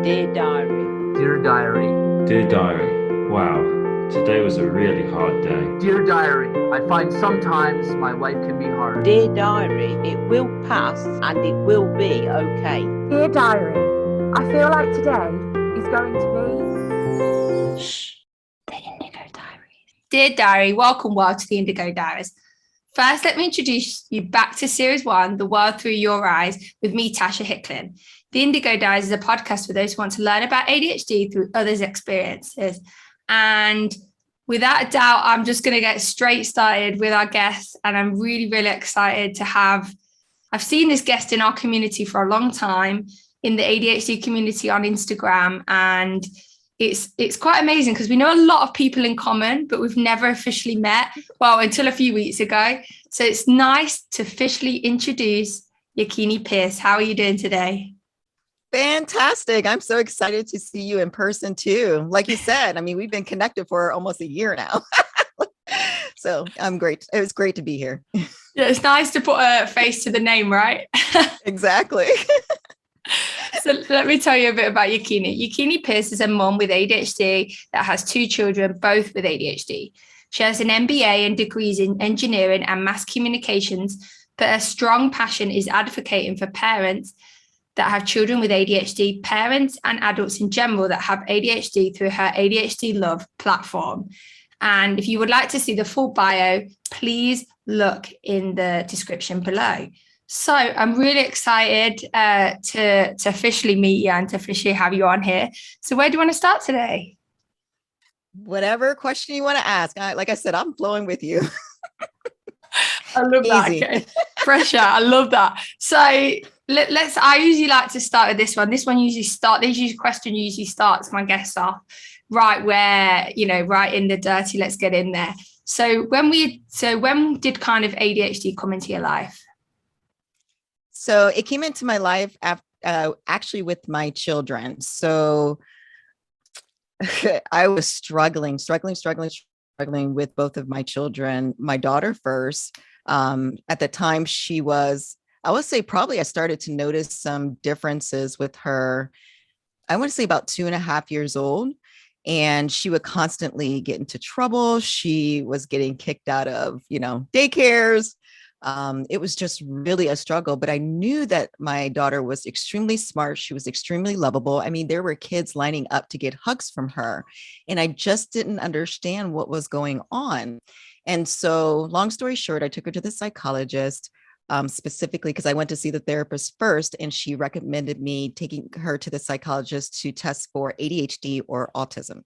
Dear Diary. Dear Diary. Dear Diary, wow, today was a really hard day. Dear Diary, I find sometimes my life can be hard. Dear Diary, it will pass and it will be okay. Dear Diary, I feel like today is going to be... Shh, the Indigo Diaries. Dear Diary, welcome world to the Indigo Diaries. First, let me introduce you back to Series 1, The World Through Your Eyes, with me, Natasha Hickling. The Indigo Diaries is a podcast for those who want to learn about ADHD through others' experiences. And without a doubt, I'm just going to get straight started with our guest. And I'm really, really excited to have, I've seen this guest in our community for a long time, in the ADHD community on Instagram. And it's quite amazing because we know a lot of people in common, but we've never officially met, well, until a few weeks ago. So it's nice to officially introduce Yakini Pierce. How are you doing today? Fantastic. I'm so excited to see you in person too. Like you said, I mean, we've been connected for almost a year now. So I'm great. It was great to be here. Yeah, it's nice to put a face to the name, right? Exactly. So let me tell you a bit about Yakini. Yakini Pierce is a mom with ADHD that has two children, both with ADHD. She has an MBA and degrees in engineering and mass communications, but her strong passion is advocating for parents that have children with ADHD, parents and adults in general that have ADHD through her ADHD Love platform. And if you would like to see the full bio, please look in the description below. So I'm really excited to officially meet you and to officially have you on here. So where do you want to start today? Whatever question you want to ask. Like I said, I'm flowing with you. I love that. Okay. Pressure. I love that. So I usually like to start with this one. This question usually starts my guests off right where, right in the dirty, let's get in there. So when did kind of ADHD come into your life? So it came into my life actually with my children. So I was struggling with both of my children. My daughter first. At the time she was, I would say probably I started to notice some differences with her. I want to say about 2.5 years old. And she would constantly get into trouble. She was getting kicked out of, daycares. It was just really a struggle, but I knew that my daughter was extremely smart. She was extremely lovable. I mean, there were kids lining up to get hugs from her, and I just didn't understand what was going on. And so long story short, I took her to the psychologist, specifically because I went to see the therapist first, and she recommended me taking her to the psychologist to test for ADHD or autism.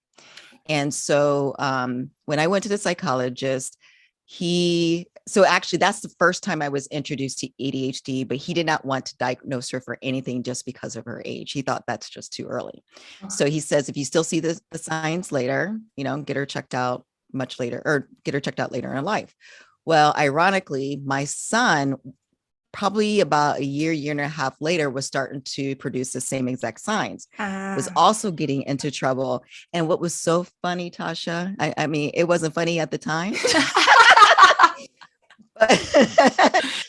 And so when I went to the psychologist, so actually that's the first time I was introduced to ADHD, but he did not want to diagnose her for anything just because of her age. He thought that's just too early. So he says, if you still see the signs later, get her checked out much later, or get her checked out later in life. Well, ironically, my son, probably about a year and a half later, was starting to produce the same exact signs, was also getting into trouble. And what was so funny, Tasha, I mean, it wasn't funny at the time.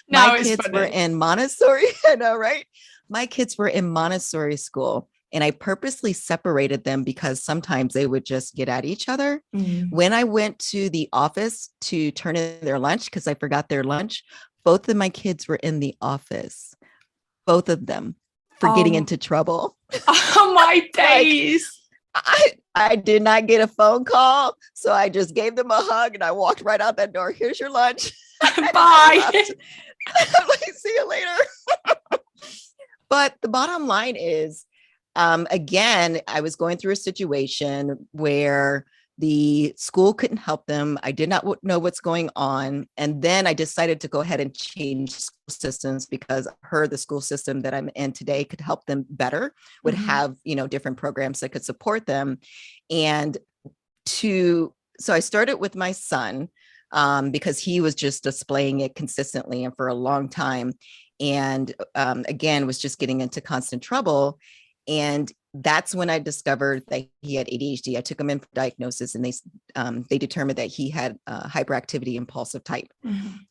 My kids were in Montessori. I know, right? My kids were in Montessori school, and I purposely separated them because sometimes they would just get at each other. When I went to the office to turn in their lunch, because I forgot their lunch, both of my kids were in the office, both of them, for getting into trouble. Oh my days. I did not get a phone call, so I just gave them a hug and I walked right out that door. Here's your lunch. Bye. I'm like, see you later. But the bottom line is, again, I was going through a situation where the school couldn't help them. I did not know what's going on. And then I decided to go ahead and change school systems because I heard the school system that I'm in today could help them better, would have, different programs that could support them. And so I started with my son because he was just displaying it consistently and for a long time. And again, was just getting into constant trouble. And that's when I discovered that he had ADHD. I took him in for diagnosis, and they determined that he had hyperactivity impulsive type.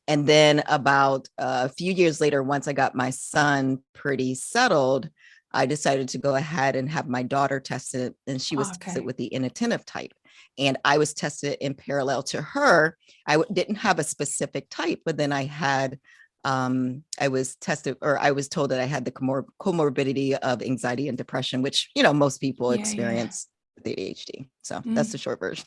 And then about a few years later, once I got my son pretty settled, I decided to go ahead and have my daughter tested, and she was Okay. tested with the inattentive type. And I was tested in parallel to her. Didn't have a specific type, but then I was tested, or I was told that I had the comorbidity of anxiety and depression, which, most people experience with ADHD. So that's the short version.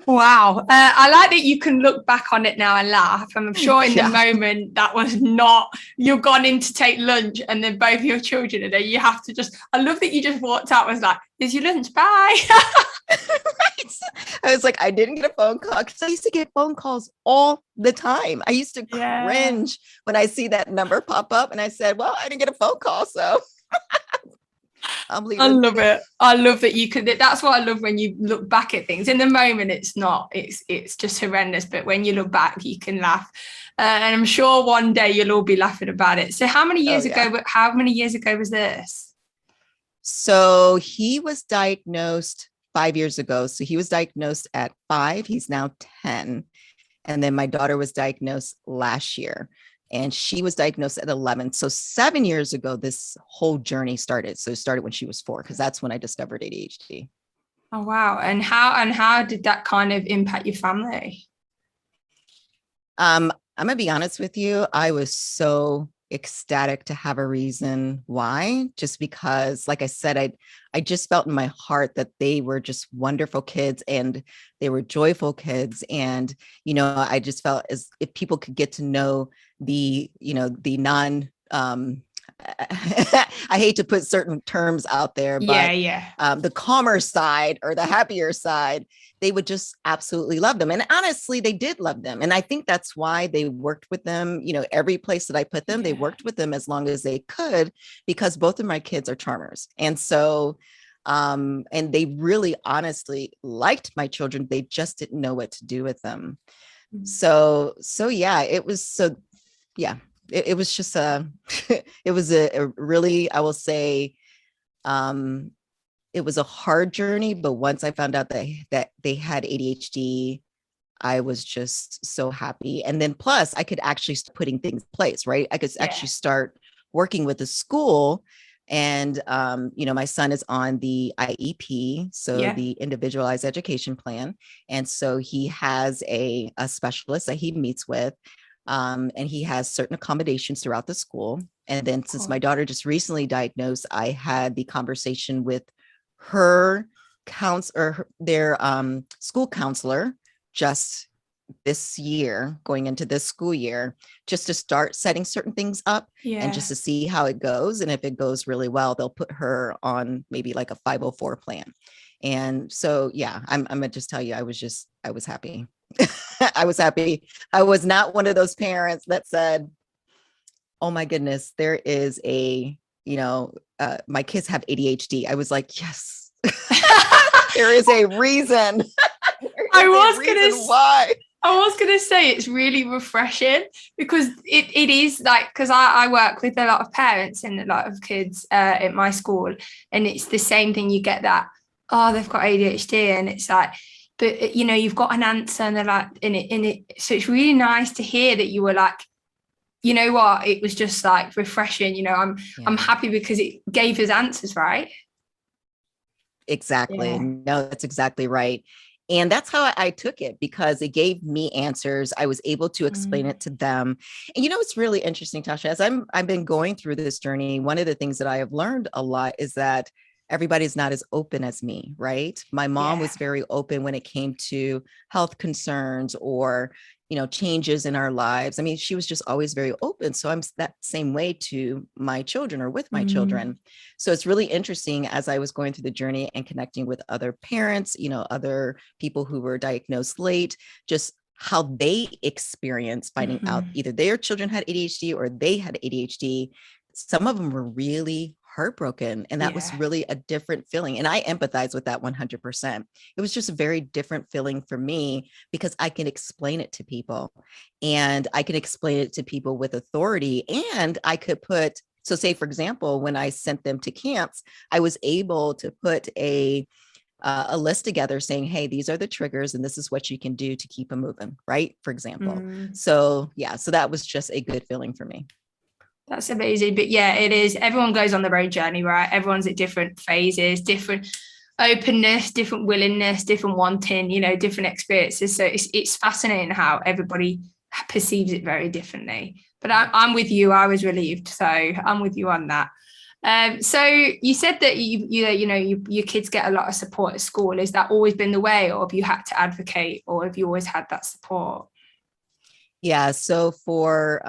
Wow. I like that you can look back on it now and laugh. I'm sure in the moment that was not, you've gone in to take lunch and then both your children are there. You have to I love that you just walked out and was like, here's your lunch, bye. Right. I was like, I didn't get a phone call because I used to get phone calls all the time. I used to cringe when I see that number pop up, and I said, well, I didn't get a phone call, so I'm leaving. I love it. I love that you could. That's what I love when you look back at things. In the moment, it's not. It's just horrendous. But when you look back, you can laugh. And I'm sure one day you'll all be laughing about it. So how many years ago? How many years ago was this? So he was diagnosed 5 years ago. So he was diagnosed at 5. He's now 10. And then my daughter was diagnosed last year, and she was diagnosed at 11. So 7 years ago, this whole journey started. So it started when she was 4, because that's when I discovered ADHD. Oh, wow. And how did that kind of impact your family? I'm going to be honest with you. I was so ecstatic to have a reason why, just because, like I said, I just felt in my heart that they were just wonderful kids, and they were joyful kids. And, I just felt as if people could get to know the non, I hate to put certain terms out there, but the calmer side or the happier side, they would just absolutely love them. And honestly, they did love them. And I think that's why they worked with them. Every place that I put them, they worked with them as long as they could, because both of my kids are charmers. And so, and they really honestly liked my children. They just didn't know what to do with them. Mm-hmm. So yeah, it was it was just it was a really, I will say, it was a hard journey, but once I found out that they had ADHD, I was just so happy. And then plus I could actually start putting things in place, right? I could actually start working with the school. And, my son is on the IEP, so the individualized education plan. And so he has a specialist that he meets with. And he has certain accommodations throughout the school. And then since my daughter just recently diagnosed, I had the conversation with her their school counselor just this year, going into this school year, just to start setting certain things up and just to see how it goes. And if it goes really well, they'll put her on maybe like a 504 plan. And so, I'm gonna just tell you, I was happy. I was happy. I was not one of those parents that said, oh my goodness, there is my kids have ADHD. I was like, yes, there is a reason. I was going to say it's really refreshing, because it is like, because I work with a lot of parents and a lot of kids at my school, and it's the same thing. You get that, they've got ADHD, and it's like, but you've got an answer, and they're like, in it. So it's really nice to hear that you were like, you know what, it was just like refreshing. I'm happy because it gave us answers, right? Exactly. No, that's exactly right. And that's how I took it, because it gave me answers. I was able to explain it to them. And it's really interesting, Tasha, as I've been going through this journey, one of the things that I have learned a lot is that everybody's not as open as me, right? My mom was very open when it came to health concerns or, changes in our lives. I mean, she was just always very open. So I'm that same way to my children, or with my children. So it's really interesting as I was going through the journey and connecting with other parents, other people who were diagnosed late, just how they experience finding out either their children had ADHD or they had ADHD. Some of them were really heartbroken, and that was really a different feeling. And I empathize with that 100%. It was just a very different feeling for me, because I can explain it to people, and I can explain it to people with authority. And I could so say, for example, when I sent them to camps, I was able to put a list together saying, hey, these are the triggers and this is what you can do to keep them moving, right? For example. So that was just a good feeling for me. That's amazing. But yeah, it is. Everyone goes on their own journey, right? Everyone's at different phases, different openness, different willingness, different wanting, different experiences. So it's fascinating how everybody perceives it very differently. But I'm with you. I was relieved. So I'm with you on that. So you said that your kids get a lot of support at school. Has that always been the way, or have you had to advocate, or have you always had that support? Yeah. So for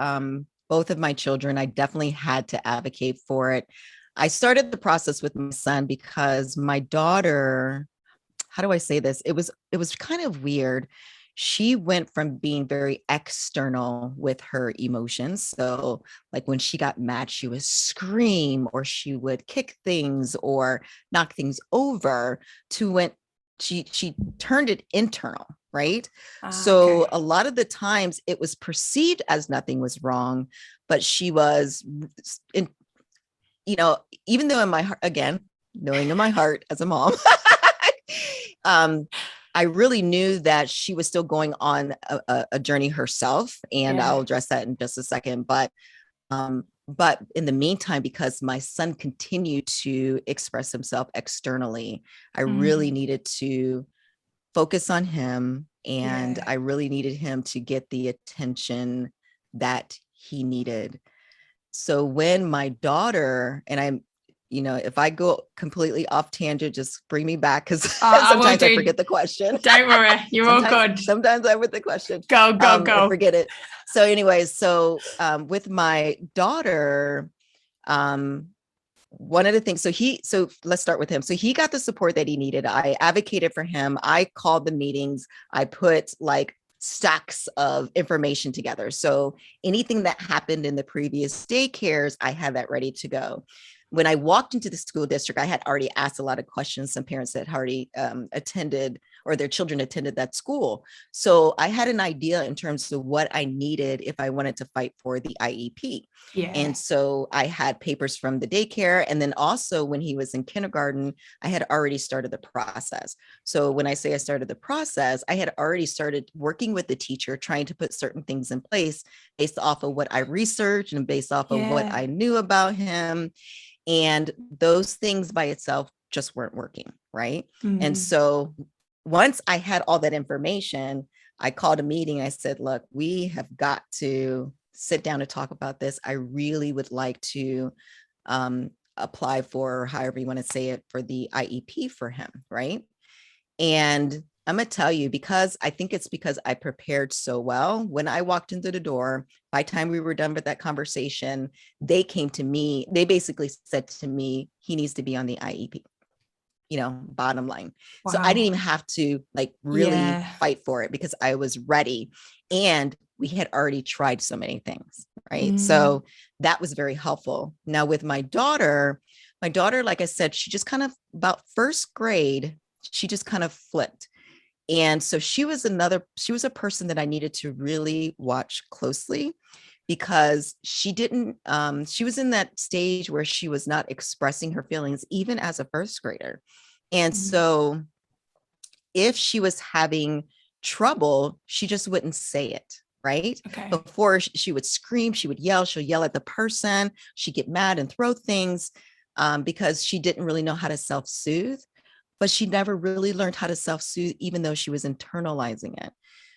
both of my children, I definitely had to advocate for it. I started the process with my son because my daughter, how do I say this? It was kind of weird. She went from being very external with her emotions. So like when she got mad, she would scream or she would kick things or knock things over, to when she turned it internal, right? So Okay. a lot of the times it was perceived as nothing was wrong, but she was in, even though in my heart, again, knowing in my heart as a mom, I really knew that she was still going on a journey herself, and Yeah. I'll address that in just a second. But in the meantime, because my son continued to express himself externally, I really needed to focus on him, and Yeah. I really needed him to get the attention that he needed. So when my daughter, and I'm, if I go completely off tangent, just bring me back, because sometimes I forget the question. Don't worry, you're all good. Sometimes I forget the question. Go. I forget it. So anyways, with my daughter, one of the things, so let's start with him. So he got the support that he needed. I advocated for him. I called the meetings. I put like stacks of information together. So anything that happened in the previous daycares, I had that ready to go. When I walked into the school district, I had already asked a lot of questions. Some parents that had already attended, or their children attended that school. So I had an idea in terms of what I needed if I wanted to fight for the IEP. Yeah. And so I had papers from the daycare. And then also when he was in kindergarten, I had already started the process. So when I say I started the process, I had already started working with the teacher, trying to put certain things in place based off of what I researched and based off of what I knew about him. And those things by itself just weren't working, right? And so once I had all that information, I called a meeting. I said, look, we have got to sit down and talk about this. I really would like to apply for, however you want to say it, for the IEP for him, right? And I'm going to tell you, because I think it's because I prepared so well. When I walked into the door, by the time we were done with that conversation, they came to me. They basically said to me, he needs to be on the IEP, bottom line. Wow. So I didn't even have to really fight for it, because I was ready. And we had already tried so many things, right? So that was very helpful. Now with my daughter, like I said, she just kind of, about first grade, she just kind of flipped. And so she was a person that I needed to really watch closely, because she was in that stage where she was not expressing her feelings, even as a first grader. And so if she was having trouble, she just wouldn't say it, right? Okay. Before she would scream, she would yell, she'll yell at the person, she'd get mad and throw things, because she didn't really know how to self-soothe. But she never really learned how to self-soothe, even though she was internalizing it.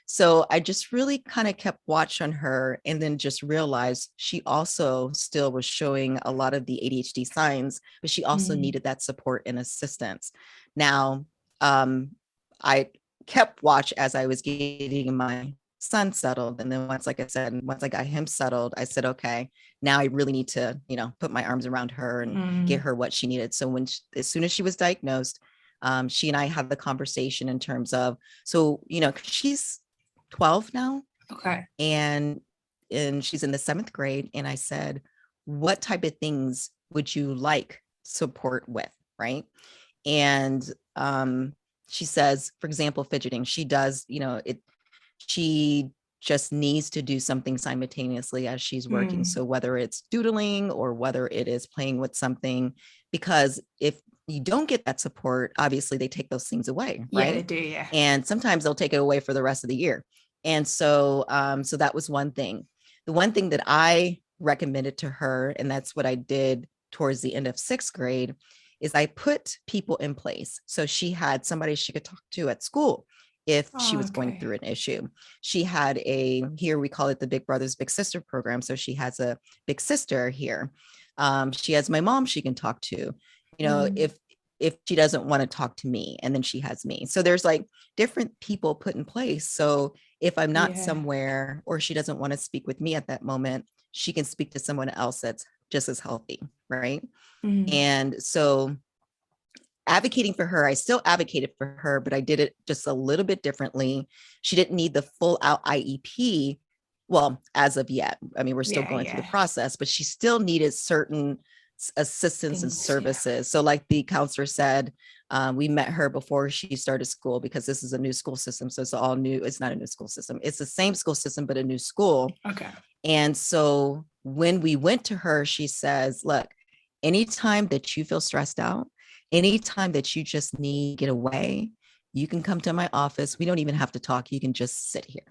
So I just really kind of kept watch on her, and then just realized she also still was showing a lot of the ADHD signs, but she also needed that support and assistance. Now, I kept watch as I was getting my son settled. And then once I got him settled, I said, okay, now I really need to, put my arms around her and get her what she needed. So as soon as she was diagnosed, she and I had the conversation in terms of, she's 12 now. Okay. And she's in the 7th grade. And I said, what type of things would you like support with? Right. And she says, for example, fidgeting, she does, she just needs to do something simultaneously as she's working. So whether it's doodling or whether it is playing with something, because if you don't get that support, obviously they take those things away, right? Yeah, they do, yeah. And sometimes they'll take it away for the rest of the year. And so, so that was one thing. The one thing that I recommended to her, and that's what I did towards the end of 6th grade, is I put people in place. So she had somebody she could talk to at school if she was going through an issue. She had here we call it the Big Brothers Big Sister program. So she has a big sister here. She has my mom she can talk to, if she doesn't want to talk to me, and then she has me. So there's like different people put in place. So if I'm not somewhere, or she doesn't want to speak with me at that moment, she can speak to someone else that's just as healthy, right? And so advocating for her, I still advocated for her, but I did it just a little bit differently. She didn't need the full out IEP. Well, as of yet, I mean, we're still going through the process, but she still needed certain assistance and services. So like the counselor said, we met her before she started school, because this is a new school system. So it's all new. It's not a new school system. It's the same school system, but a new school. Okay. And so when we went to her, she says, look, anytime that you feel stressed out, anytime that you just need to get away, you can come to my office. We don't even have to talk. You can just sit here,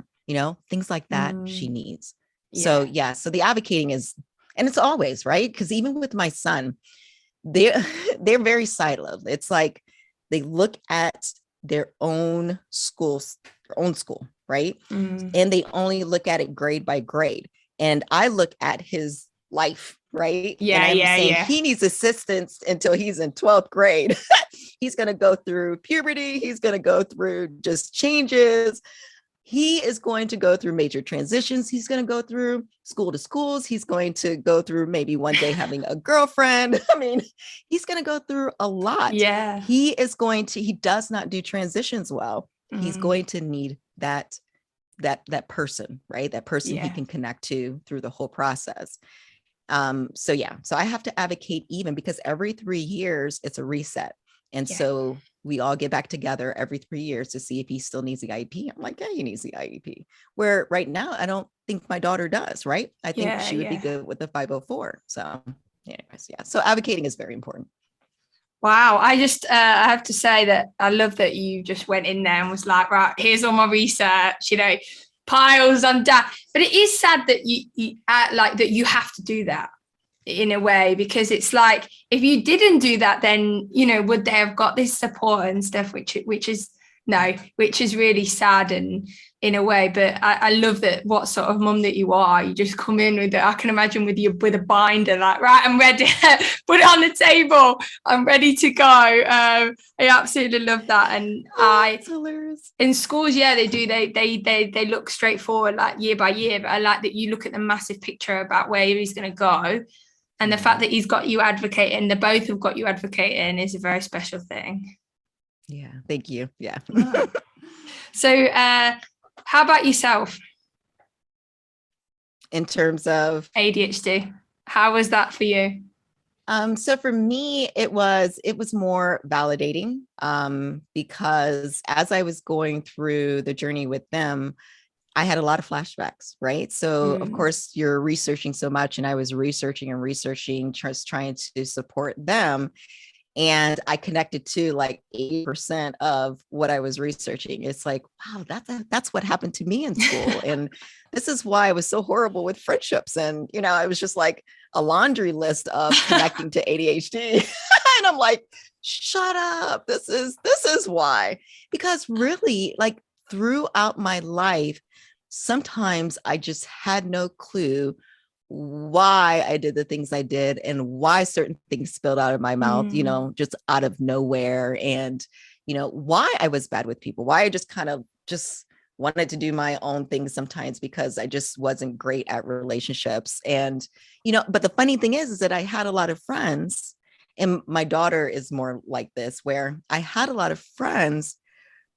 things like that she needs. So so the advocating is, and it's always right. Because even with my son, they're very siloed. It's like they look at their own school, right? And they only look at it grade by grade. And I look at his life, right? He needs assistance until he's in 12th grade. He's going to go through puberty. He's going to go through just changes. He is going to go through major transitions. He's going to go through school to schools. He's going to go through maybe one day having a girlfriend. I mean, he's going to go through a lot. Yeah. He does not do transitions well. He's going to need that person, right? That person he can connect to through the whole process. So I have to advocate, even because every 3 years it's a reset. And so we all get back together every 3 years to see if he still needs the IEP. I'm like, yeah, he needs the IEP. Where right now, I don't think my daughter does, right? I think she would be good with the 504. So anyways, so advocating is very important. Wow. I have to say that I love that you just went in there and was like, right, here's all my research, piles on that. But it is sad that you like that you have to do that in a way, because it's like, if you didn't do that, then, would they have got this support and stuff, which is really sad and in a way. But I love that what sort of mum that you are. You just come in with it. I can imagine with a binder, like, right, I'm ready, put it on the table, I'm ready to go. I absolutely love that. And it's hilarious. In schools, they do, they look straightforward, like year by year, but I like that you look at the massive picture about where he's going to go. And the fact that he's got you advocating, the both have got you advocating, is a very special thing. Yeah, thank you. Yeah. So how about yourself? In terms of ADHD, how was that for you? So for me, it was more validating, because as I was going through the journey with them, I had a lot of flashbacks, right? So of course you're researching so much, and I was researching, just trying to support them. And I connected to like 80% of what I was researching. It's like, wow, that's what happened to me in school. And this is why I was so horrible with friendships. And, I was just like a laundry list of connecting to ADHD. And I'm like, shut up. This is why. Because really, like, throughout my life, sometimes I just had no clue why I did the things I did and why certain things spilled out of my mouth, just out of nowhere. And, why I was bad with people, why I just kind of just wanted to do my own thing sometimes, because I just wasn't great at relationships. And, but the funny thing is that I had a lot of friends, and my daughter is more like this, where I had a lot of friends,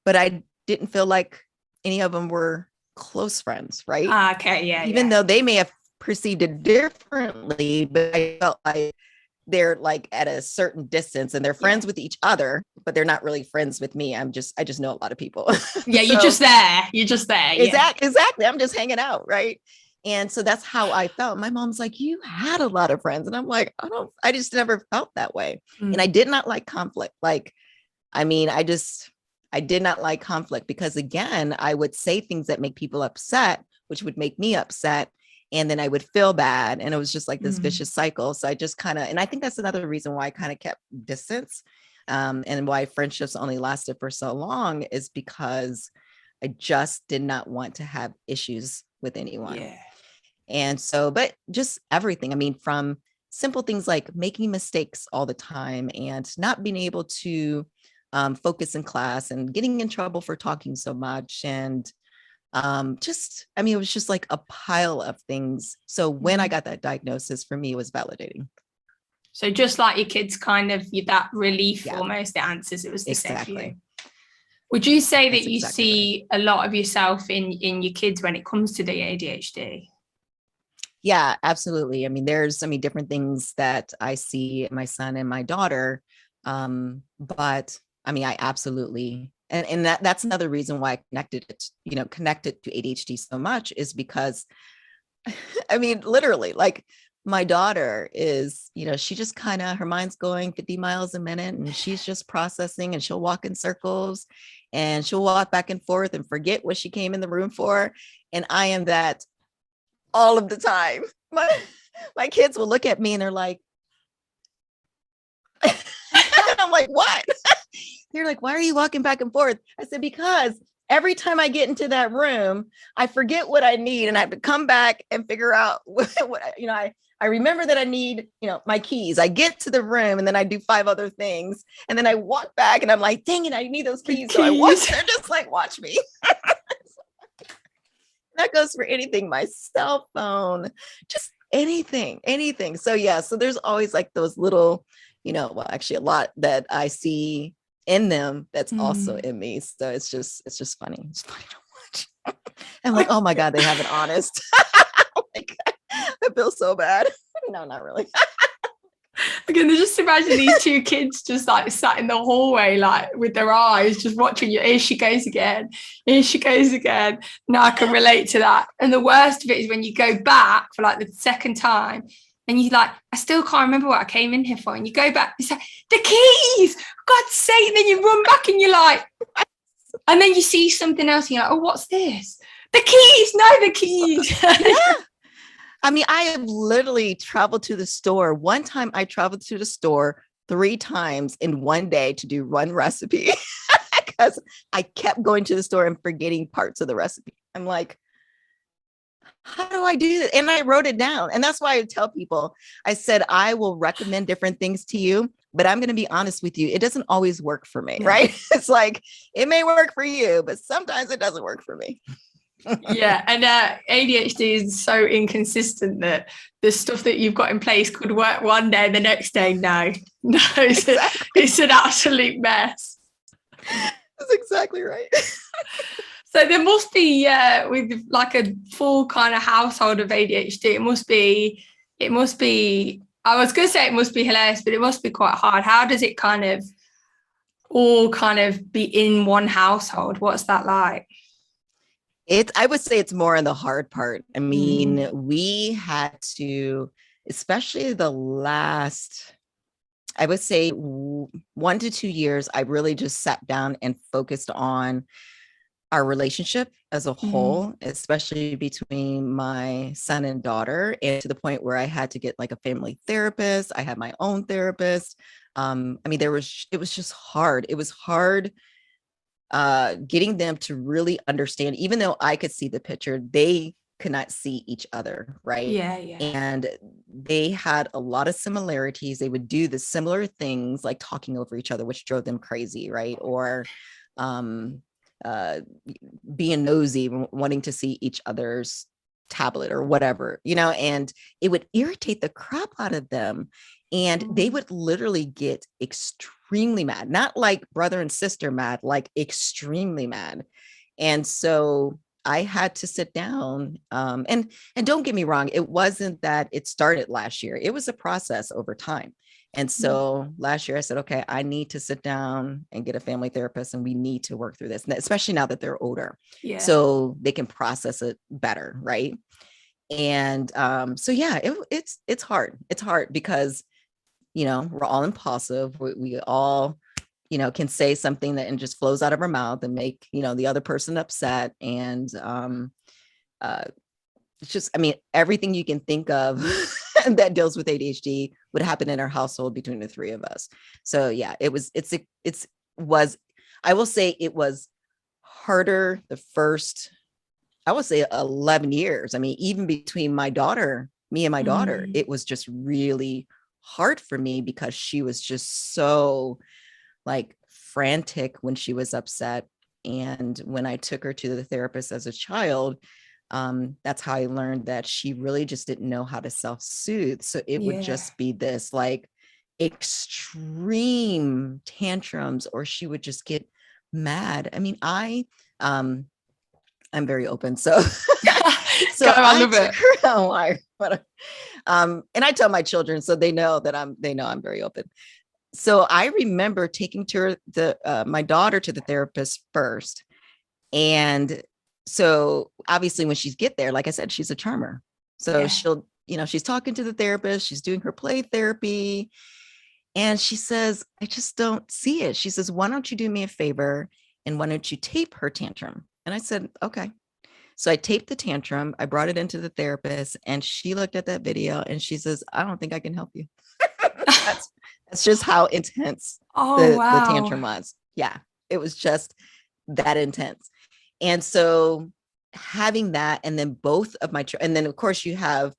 but I didn't feel like any of them were close friends, right? Okay, yeah. Even though they may have perceived it differently, but I felt like they're like at a certain distance, and they're friends with each other, but they're not really friends with me. I just know a lot of people. Yeah, you're just there. Exactly. I'm just hanging out, right? And so that's how I felt. My mom's like, you had a lot of friends. And I'm like, I just never felt that way. And I did not like conflict. I did not like conflict, because again, I would say things that make people upset, which would make me upset. and then I would feel bad. And it was just like this vicious cycle. So I just kind of, and I think that's another reason why I kind of kept distance, and why friendships only lasted for so long, is because I just did not want to have issues with anyone. Yeah. And so, but just everything, I mean, from simple things like making mistakes all the time and not being able to focus in class and getting in trouble for talking so much. And just, I mean, it was just like a pile of things. So when I got that diagnosis, for me, it was validating. So just like your kids, kind of that relief, Yeah. almost, the answers, it was the same for you. Exactly. Would you say that That's you exactly see a lot of yourself in your kids when it comes to the ADHD? Yeah, absolutely. I mean, there's, I mean, different things that I see in my son and my daughter. But I mean, I absolutely, and that's another reason why I connected to ADHD so much, is because I mean, literally, like my daughter is, she just kind of, her mind's going 50 miles a minute and she's just processing, and she'll walk in circles and she'll walk back and forth and forget what she came in the room for. And I am that all of the time. My kids will look at me and they're like, and I'm like, what? They're like, why are you walking back and forth? I said, because every time I get into that room, I forget what I need and I have to come back and figure out I remember that I need, my keys. I get to the room and then I do 5 other things. And then I walk back and I'm like, dang it, I need those keys. So I walk, they're just like, watch me. That goes for anything, my cell phone, just anything. So yeah, so there's always like those little, well, actually a lot that I see in them that's also in me. So it's just funny. It's funny to watch. I'm like, oh my God, they have it honest. Like, I feel so bad. No, not really. Again, just imagine these 2 kids just like sat in the hallway, like with their eyes just watching you. Here she goes again. Now I can relate to that. And the worst of it is when you go back for like the second time and you're like, I still can't remember what I came in here for. And you go back, it's like, the keys, God's sake. And then you run back and you're like, and then you see something else and you're like, oh, what's this? The keys. Yeah. I mean, I have literally traveled to the store. One time I traveled to the store 3 times in one day to do one recipe because I kept going to the store and forgetting parts of the recipe. I'm like, how do I do this? And I wrote it down. And that's why I tell people, I said, I will recommend different things to you, but I'm going to be honest with you. It doesn't always work for me, right? It's like, it may work for you, but sometimes it doesn't work for me. Yeah, and ADHD is so inconsistent that the stuff that you've got in place could work one day, the next day, no, Exactly. it's an absolute mess. That's exactly right. So there must be, with like a full kind of household of ADHD, it must be, I was going to say it must be hilarious, but it must be quite hard. How does it kind of all kind of be in one household? What's that like? I would say it's more on the hard part. I mean, we had to, especially the last, I would say 1 to 2 years, I really just sat down and focused on our relationship as a whole, especially between my son and daughter, and to the point where I had to get like a family therapist. I had my own therapist. I mean, it was just hard. It was hard getting them to really understand, even though I could see the picture, they could not see each other, right? Yeah. And they had a lot of similarities. They would do the similar things like talking over each other, which drove them crazy, right? Or being nosy, wanting to see each other's tablet or whatever, and it would irritate the crap out of them. And they would literally get extremely mad, not like brother and sister mad, like extremely mad. And so I had to sit down, and don't get me wrong, it wasn't that it started last year. It was a process over time. And so last year I said, okay, I need to sit down and get a family therapist, and we need to work through this, especially now that they're older, so they can process it better. Right. And so, yeah, it's hard. It's hard because, we're all impulsive. We all, can say something that and just flows out of our mouth and make, the other person upset. And it's just, I mean, everything you can think of that deals with ADHD would happen in our household between the three of us. So yeah, was, I will say it was harder the first, I would say 11 years. I mean, even between me and my daughter, it was just really hard for me because she was just so like frantic when she was upset. And when I took her to the therapist as a child, that's how I learned that she really just didn't know how to self-soothe. So it would just be this like extreme tantrums, or she would just get mad. I mean, I'm very open. So so I love it. And I tell my children, so they know I'm very open. So I remember taking my daughter to the therapist first. And so obviously when she's get there, like I said, she's a charmer. So she'll, she's talking to the therapist, she's doing her play therapy. And she says, I just don't see it. She says, why don't you do me a favor? And why don't you tape her tantrum? And I said, okay. So I taped the tantrum. I brought it into the therapist and she looked at that video and she says, I don't think I can help you. That's just how intense the tantrum was. Yeah, it was just that intense. And so having that, and then both of my, and then of course you have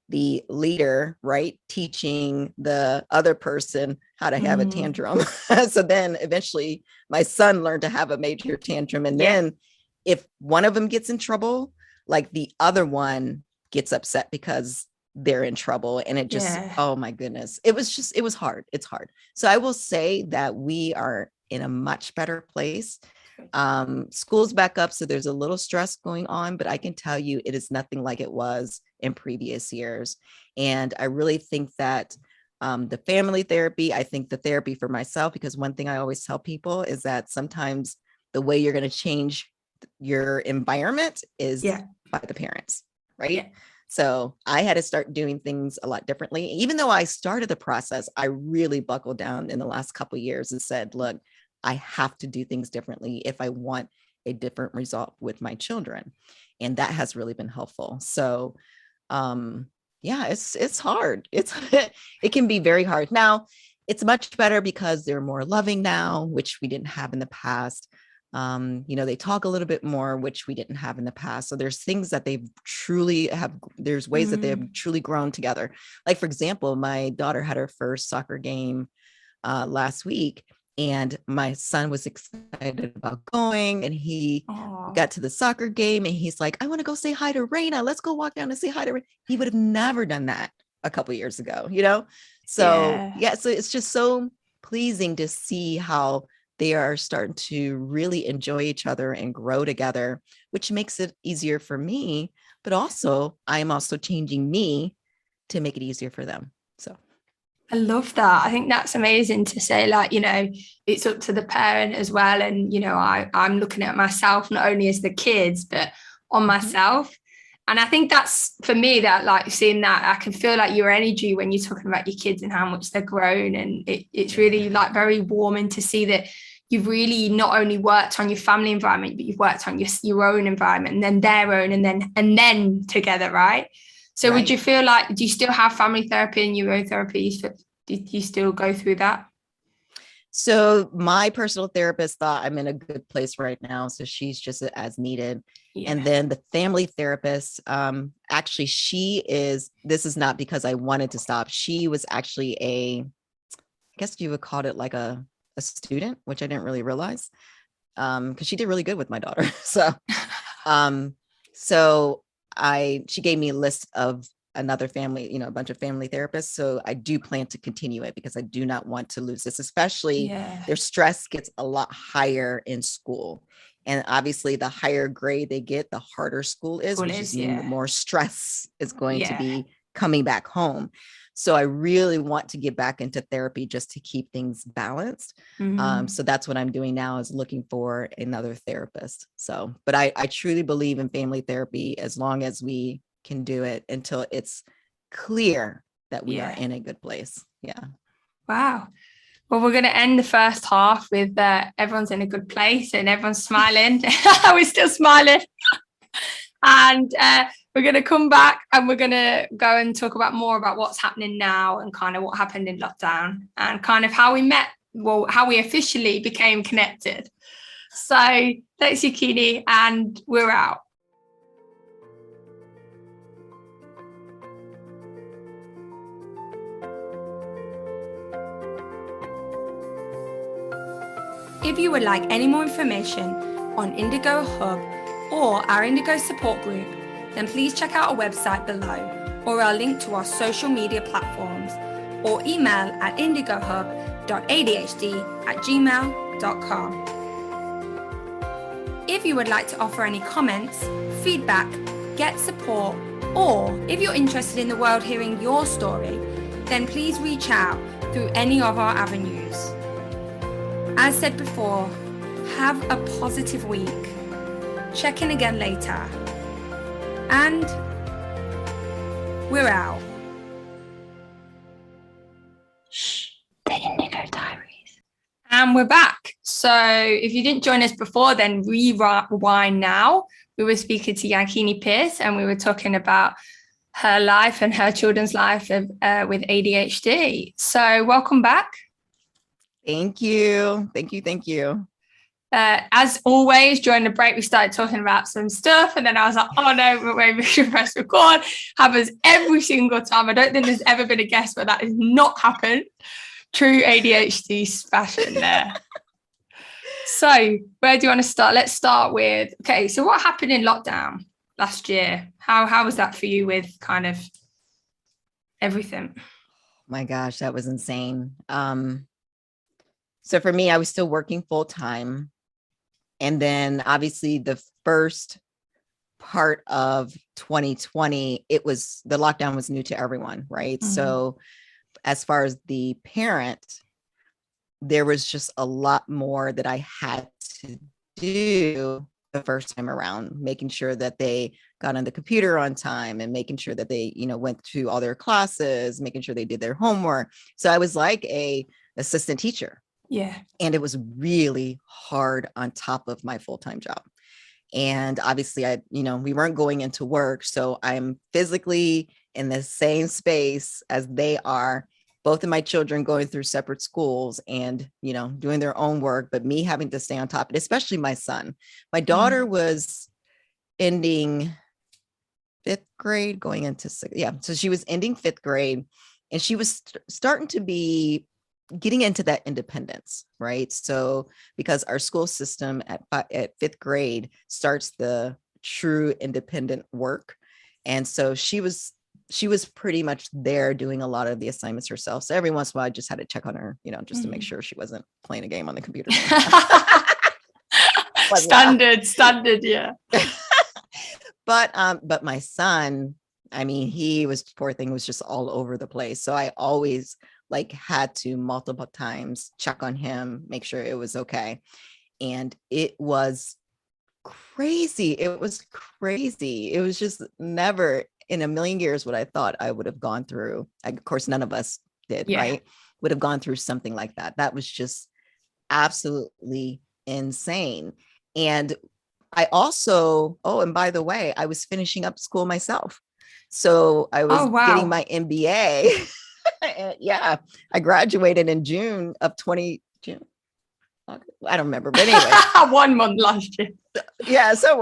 the leader, right, teaching the other person how to have a tantrum. So then eventually my son learned to have a major tantrum. And then if one of them gets in trouble, like the other one gets upset because they're in trouble. And it just, oh my goodness, it was hard. It's hard. So I will say that we are in a much better place. School's back up, so there's a little stress going on, but I can tell you it is nothing like it was in previous years. And I really think that the family therapy, I think the therapy for myself, because one thing I always tell people is that sometimes the way you're going to change your environment is by the parents, right? Yeah. So I had to start doing things a lot differently. Even though I started the process, I really buckled down in the last couple of years and said, look, I have to do things differently if I want a different result with my children. And that has really been helpful. So it's hard. It can be very hard. Now it's much better because they're more loving now, which we didn't have in the past. They talk a little bit more, which we didn't have in the past. So there's things that there's ways that they have truly grown together. Like, for example, my daughter had her first soccer game last week, and my son was excited about going, and he got to the soccer game and he's like, I want to go say hi to Raina. Let's go walk down and say hi to Raina. He would have never done that a couple of years ago, So so it's just so pleasing to see how they are starting to really enjoy each other and grow together, which makes it easier for me, but also I'm also changing me to make it easier for them. So I love that. I think that's amazing to say, like, it's up to the parent as well. And, I'm looking at myself, not only as the kids, but on myself. And I think that's, for me, that like seeing that, I can feel like your energy when you're talking about your kids and how much they're grown. And it's really like very warming to see that you've really not only worked on your family environment, but you've worked on your own environment, and then their own, and then together, right? So would you feel like, do you still have family therapy and your own therapies? Did you still go through that? So my personal therapist thought I'm in a good place right now. So she's just as needed. Yeah. And then the family therapist, actually, this is not because I wanted to stop. She was actually I guess you would call it like a student, which I didn't really realize, because she did really good with my daughter. So, she gave me a list of another family, a bunch of family therapists. So I do plan to continue it because I do not want to lose this, especially their stress gets a lot higher in school. And obviously the higher grade they get, the harder school is, which is the more stress is going to be coming back home. So I really want to get back into therapy just to keep things balanced. So that's what I'm doing now, is looking for another therapist. So, but I truly believe in family therapy as long as we can do it until it's clear that we are in a good place. Yeah. Wow. Well, we're going to end the first half with everyone's in a good place and everyone's smiling. We're still smiling. And we're going to come back and we're going to go and talk about more about what's happening now and kind of what happened in lockdown and kind of how we met, well, how we officially became connected. So thanks, Yakini, and we're out. If you would like any more information on Indigo Hub or our Indigo support group, then please check out our website below or our link to our social media platforms or email at indigohub.adhd@gmail.com. If you would like to offer any comments, feedback, get support, or if you're interested in the world hearing your story, then please reach out through any of our avenues. As said before, have a positive week. Check in again later. And we're out. Shh, the Indigo Diaries. And we're back. So if you didn't join us before, then rewind now. We were speaking to Yakini Pierce and we were talking about her life and her children's life with ADHD. So welcome back. Thank you. Thank you. Thank you. As always, during the break, we started talking about some stuff. And then I was like, oh no, maybe we should press record. Happens every single time. I don't think there's ever been a guest where that has not happened. True ADHD fashion there. So where do you want to start? Let's start with, okay, so what happened in lockdown last year? How was that for you with kind of everything? My gosh, that was insane. So for me, I was still working full time. And then obviously the first part of 2020, the lockdown was new to everyone, right? Mm-hmm. So as far as the parent, there was just a lot more that I had to do the first time around, making sure that they got on the computer on time and making sure that they, went to all their classes, making sure they did their homework. So I was like a assistant teacher. Yeah. And it was really hard on top of my full-time job. And obviously we weren't going into work. So I'm physically in the same space as they are, both of my children going through separate schools and, doing their own work, but me having to stay on top of it, especially my son. My daughter was ending 5th grade, going into 6th. Yeah. So she was ending 5th grade and she was starting to be getting into that independence, right? So because our school system at 5th grade starts the true independent work. And so she was pretty much there doing a lot of the assignments herself. So every once in a while I just had to check on her, just to make sure she wasn't playing a game on the computer. Standard, yeah. But my son, poor thing, was just all over the place. So I always had to multiple times check on him, make sure it was okay. And it was crazy. It was just never in a million years what I thought I would have gone through. Of course, none of us did, right? Would have gone through something like that. That was just absolutely insane. And I also, and by the way, I was finishing up school myself. So I was getting my MBA. Yeah, I graduated in June of June. I don't remember, but anyway. 1 month last year. Yeah, so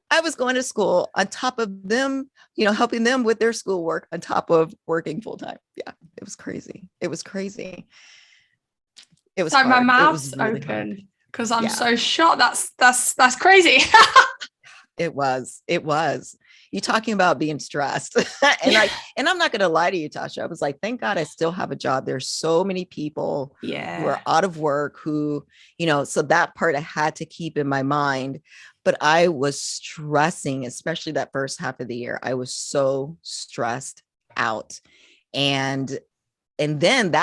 I was going to school on top of them, helping them with their schoolwork on top of working full time. Yeah, it was crazy. It was Sorry, my mouth's really open because I'm so shocked. That's crazy. It was. You talking about being stressed. And I'm not going to lie to you, Tasha. I was like, thank God I still have a job. There's so many people who are out of work who, so that part I had to keep in my mind, but I was stressing, especially that first half of the year. I was so stressed out. And then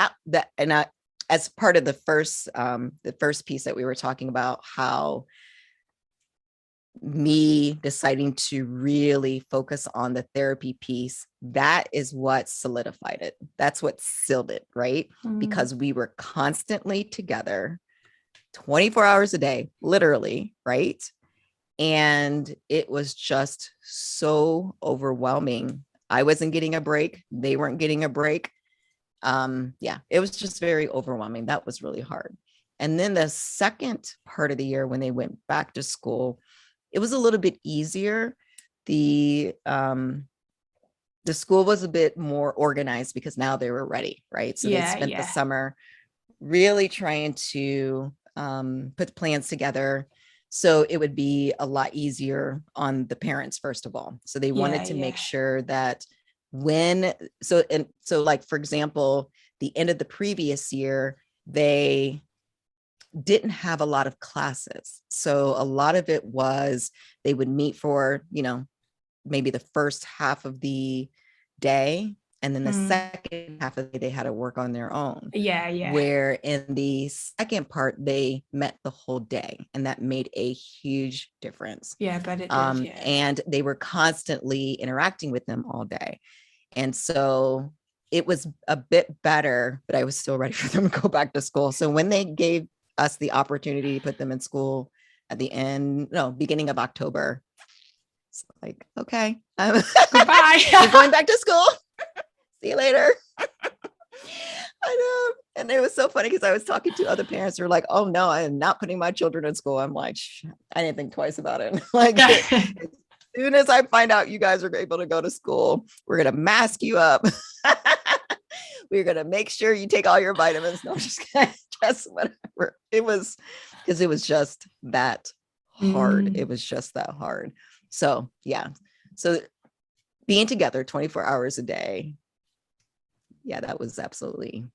as part of the first piece that we were talking about, how me deciding to really focus on the therapy piece, that is what solidified it. That's what sealed it, right? Because we were constantly together 24 hours a day, literally, right? And it was just so overwhelming. I wasn't getting a break. They weren't getting a break. Yeah, it was just very overwhelming. That was really hard. And then the second part of the year when they went back to school, it was a little bit easier. The school was a bit more organized because now they were ready, right? So they spent the summer really trying to put plans together so it would be a lot easier on the parents, first of all. So they wanted to make sure that so like, for example, the end of the previous year, they didn't have a lot of classes. So a lot of it was they would meet for, maybe the first half of the day. And then the second half of the day, they had to work on their own. Where in the second part, they met the whole day. And that made a huge difference. But it did, And they were constantly interacting with them all day. And so it was a bit better, but I was still ready for them to go back to school. So when they gave us the opportunity to put them in school at beginning of October, it's like, okay, goodbye. You're going back to school. See you later. I know. And it was so funny because I was talking to other parents who were like, oh no, I am not putting my children in school. I'm like, I didn't think twice about it. Like, as soon as I find out you guys are able to go to school, we're going to mask you up. We're going to make sure you take all your vitamins. No, just whatever. It was because it was just that hard. It was just that hard. So, yeah. So being together 24 hours a day. Yeah, that was absolutely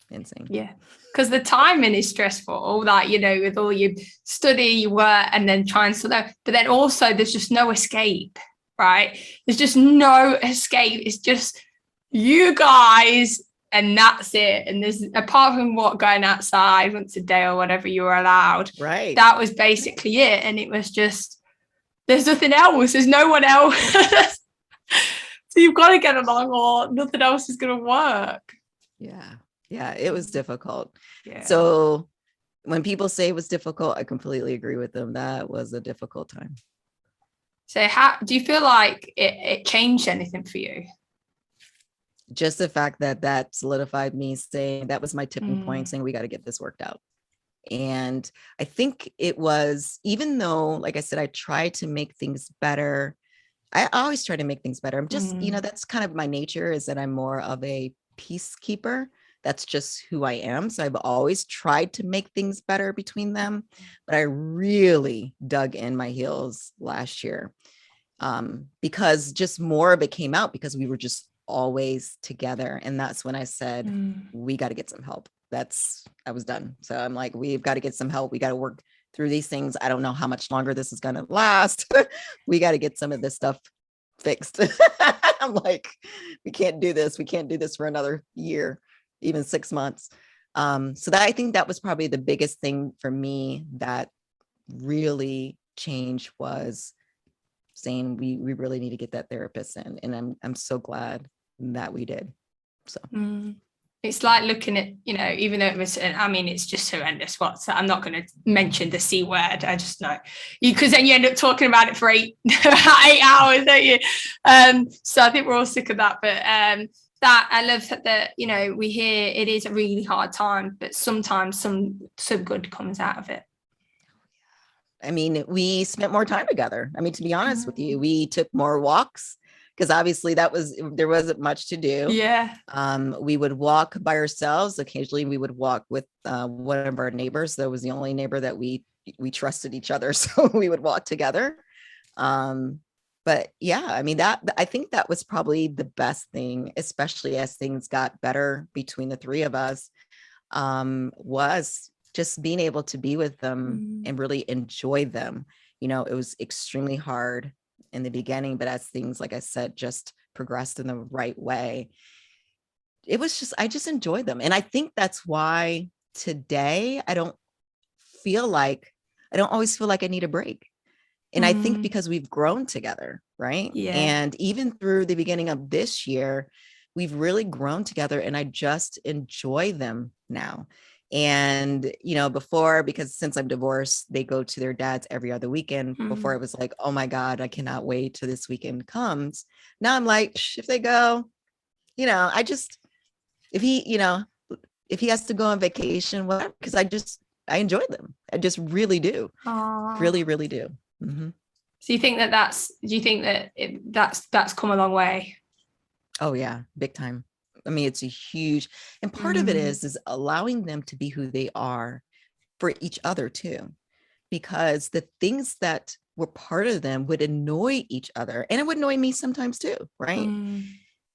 insane. Yeah, because the timing is stressful, all that, with all your study, your work, and then trying to learn. But then also there's just no escape, right? There's just no escape. It's just you guys, and that's it. And there's, apart from going outside once a day or whatever you were allowed, right? That was basically it. And it was just, there's nothing else. There's no one else. So you've got to get along or nothing else is going to work. Yeah, it was difficult. Yeah. So when people say it was difficult, I completely agree with them. That was a difficult time. So how do you feel like it changed anything for you? Just the fact that solidified me saying that was my tipping point, saying we got to get this worked out. And I think it was, even though, like I said, I tried to make things better. I always try to make things better. I'm just, that's kind of my nature, is that I'm more of a peacekeeper. That's just who I am. So I've always tried to make things better between them. But I really dug in my heels last year because just more of it came out because we were just always together. And that's when I said, we got to get some help. I was done. So I'm like, we've got to get some help. We got to work through these things. I don't know how much longer this is going to last. We got to get some of this stuff fixed. I'm like, we can't do this. We can't do this for another year, even 6 months. So that, I think that was probably the biggest thing for me that really changed, was saying we really need to get that therapist in. And I'm so glad that we did. So. It's like looking at, even though it was, it's just horrendous. I'm not going to mention the C word. I just know because then you end up talking about it for 8 hours, don't you? So I think we're all sick of that. But that I love that, we hear it is a really hard time, but sometimes some good comes out of it. We spent more time together. To be honest with you, we took more walks. Because obviously there wasn't much to do. Yeah. We would walk by ourselves. Occasionally we would walk with one of our neighbors. That was the only neighbor that we trusted each other. So we would walk together. But yeah, I think that was probably the best thing, especially as things got better between the three of us, was just being able to be with them and really enjoy them. It was extremely hard in the beginning, but as things, like I said, just progressed in the right way, I just enjoyed them. And I think that's why today I don't always feel like I need a break. And I think because we've grown together, right? Yeah. And even through the beginning of this year, we've really grown together, and I just enjoy them now. And, before, because since I'm divorced, they go to their dads every other weekend. Before it was like, oh my God, I cannot wait till this weekend comes. Now I'm like, if they go, I just, if he has to go on vacation, whatever, because I enjoy them. I just really do. Really, really do. Mm-hmm. So you think do you think that that's come a long way? Oh yeah, big time. I mean, it's a huge, and part of it is allowing them to be who they are for each other too, because the things that were part of them would annoy each other, and it would annoy me sometimes too, right?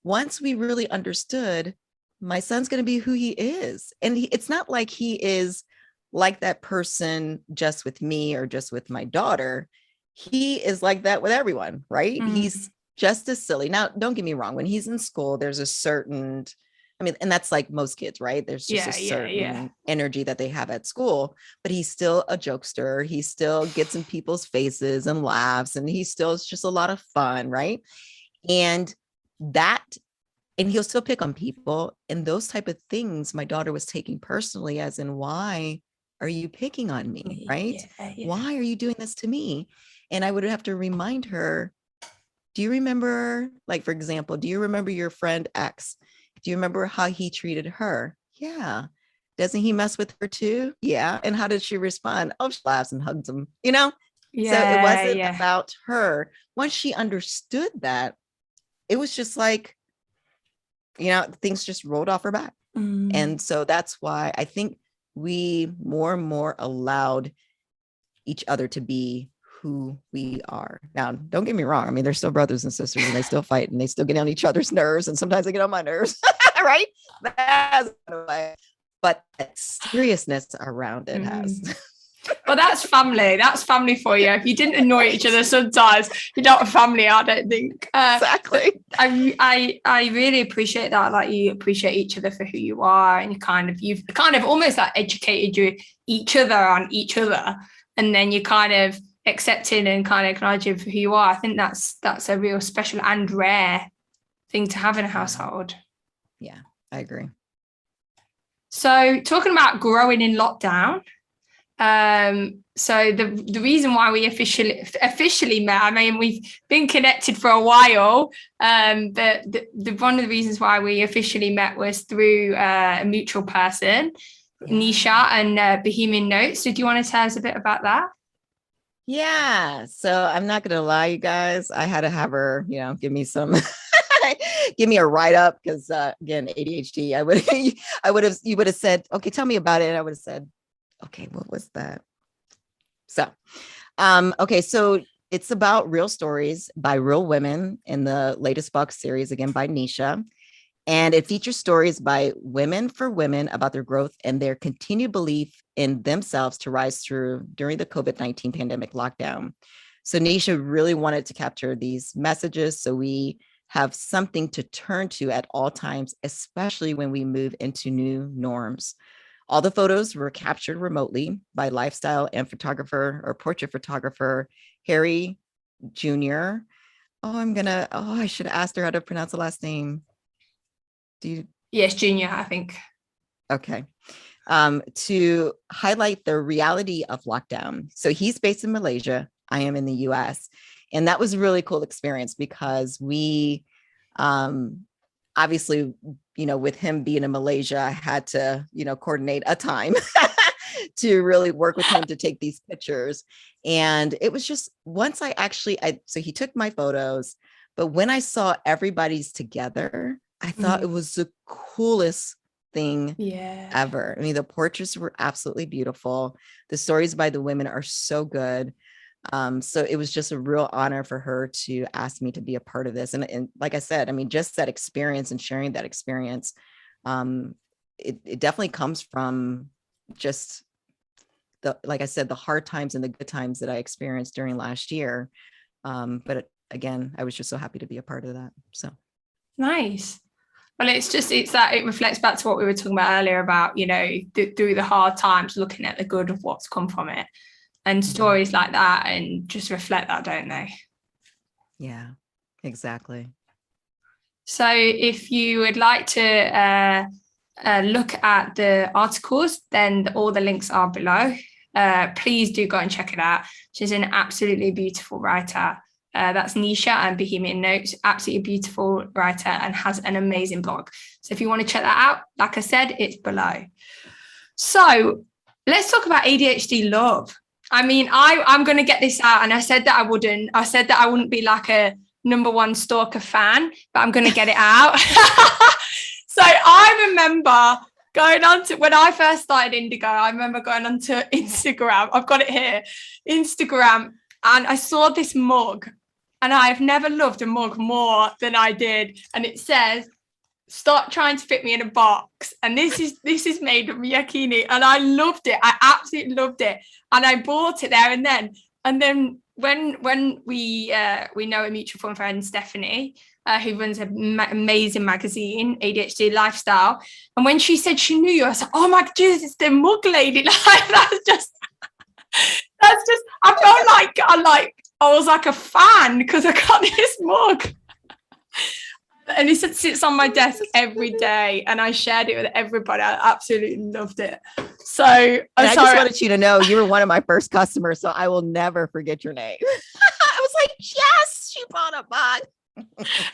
Once we really understood, my son's going to be who he is, and it's not like he is like that person just with me or just with my daughter. He is like that with everyone, right? He's just as silly. Now, don't get me wrong. When he's in school, there's a certain, and that's like most kids, right? There's just a certain energy that they have at school, but he's still a jokester. He still gets in people's faces and laughs, and he still is just a lot of fun, right? And he'll still pick on people, and those type of things my daughter was taking personally, as in, why are you picking on me, right? Why are you doing this to me? And I would have to remind her, do you remember, like, for example, do you remember your friend X? Do you remember how he treated her? Yeah. Doesn't he mess with her too? Yeah. And how did she respond? Oh, she laughs and hugs him, So it wasn't about her. Once she understood that, it was just like, things just rolled off her back. And so that's why I think we more and more allowed each other to be who we are. Now, don't get me wrong. They're still brothers and sisters, and they still fight, and they still get on each other's nerves. And sometimes they get on my nerves, right? But that seriousness around it has. Well, that's family. That's family for you. If you didn't annoy each other sometimes, you're not a family, I don't think. Exactly. I really appreciate that. Like, you appreciate each other for who you are, and you've kind of almost like educated each other on each other, and then you kind of accepting and kind of acknowledging for who you are. I think that's a real special and rare thing to have in a household. Yeah, I agree. So, talking about growing in lockdown. So the reason why we officially met, we've been connected for a while, but the one of the reasons why we officially met was through a mutual person, Nisha and Bohemian Notes. So do you want to tell us a bit about that? Yeah, so I'm not gonna lie, you guys, I had to have her, give me some give me a write-up, because again, ADHD. You would have said, okay, tell me about it, and I would have said, okay, what was that? So, okay, so it's about real stories by real women in the latest box series, again by Nisha. And it features stories by women for women about their growth and their continued belief in themselves to rise through during the COVID-19 pandemic lockdown. So Nisha really wanted to capture these messages so we have something to turn to at all times, especially when we move into new norms. All the photos were captured remotely by lifestyle and photographer or portrait photographer Harry Jr. I should have asked her how to pronounce the last name. Yes, Junior, I think. Okay. To highlight the reality of lockdown. So he's based in Malaysia. I am in the US. And that was a really cool experience, because we obviously, with him being in Malaysia, I had to, coordinate a time to really work with him to take these pictures. And it was just, once so he took my photos, but when I saw everybody's together, I thought it was the coolest thing ever. The portraits were absolutely beautiful. The stories by the women are so good. So it was just a real honor for her to ask me to be a part of this. And like I said, just that experience and sharing that experience, it definitely comes from just like I said, the hard times and the good times that I experienced during last year. But again, I was just so happy to be a part of that. So nice. Well, it's that it reflects back to what we were talking about earlier about, through the hard times, looking at the good of what's come from it. And stories like that and just reflect that, don't they? Yeah, exactly. So if you would like to look at the articles, then all the links are below. Please do go and check it out. She's an absolutely beautiful writer. That's Nisha and Bohemian Notes, absolutely beautiful writer and has an amazing blog. So if you want to check that out, like I said, it's below. So let's talk about ADHD love. I mean, I'm going to get this out, and I said that I wouldn't. I said that I wouldn't be like a #1 stalker fan, but I'm going to get it out. So I remember going on to, when I first started Indigo, I remember going onto Instagram. I've got it here, Instagram, and I saw this mug, and I've never loved a mug more than I did. And it says, "Stop trying to fit me in a box." And this is made of Yakini, and I loved it. I absolutely loved it, and I bought it there and then. And then when we know a mutual friend, Stephanie, who runs an amazing magazine, ADHD Lifestyle, and when she said she knew you, I said, "Oh my Jesus, it's the mug lady!" Like that's just. I felt like I was like a fan because I got this mug. And it sits on my desk every day, and I shared it with everybody. I absolutely loved it. So I just wanted you to know you were one of my first customers, so I will never forget your name. I was like, yes, she bought a mug.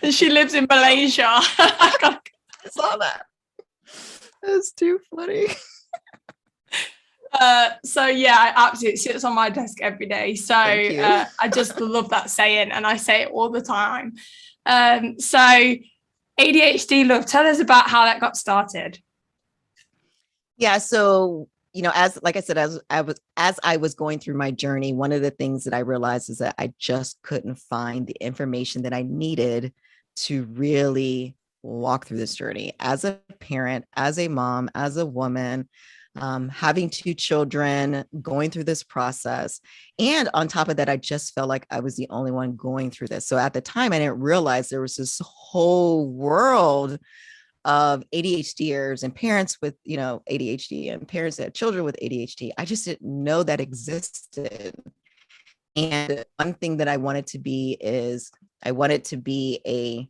And she lives in Malaysia. I saw that. That's too funny. So yeah, I absolutely sits on my desk every day. So I just love that saying, and I say it all the time. So ADHD love, tell us about how that got started. Yeah, so as like I said, as I was going through my journey, one of the things that I realized is that I just couldn't find the information that I needed to really walk through this journey as a parent, as a mom, as a woman, having 2 children, going through this process. And on top of that, I just felt like I was the only one going through this. So at the time, I didn't realize there was this whole world of ADHDers and parents with, ADHD and parents that have children with ADHD. I just didn't know that existed. And one thing that I wanted to be is I wanted to be a